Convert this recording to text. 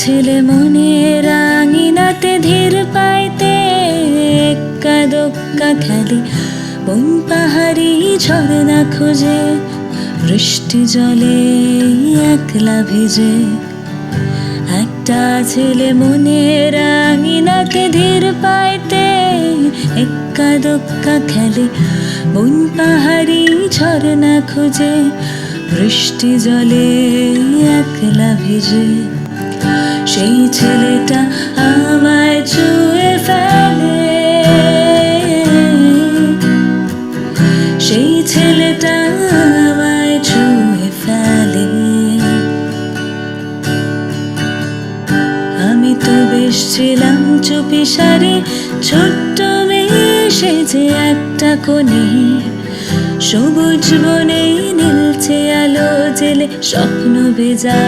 ছেলে মনের আঙিনাতে ধীর পাইতে এক্কা দোক্কা খেলে, বন পাহাড়ি ঝরনা খুঁজে বৃষ্টি জলে একলা ভিজে। একটা ছেলে মনের আঙিনাতে ধীর পাইতে এক্কা দোক্কা খেলে, বন পাহাড়ি ঝরনা খুঁজে বৃষ্টি জলে একলা ভিজে। সেই ছেলেটা আমায় ছুঁয়ে ফেলে, সেই ছেলেটা আমায় ছুঁয়ে ফেলে। আমি তো বেশ ছিলাম চুপি সারে, ছোট্ট মেয়ে সেজে একটা কোণে, সবুজ বনে নীলছে আলো জেলে স্বপ্ন ভেজা।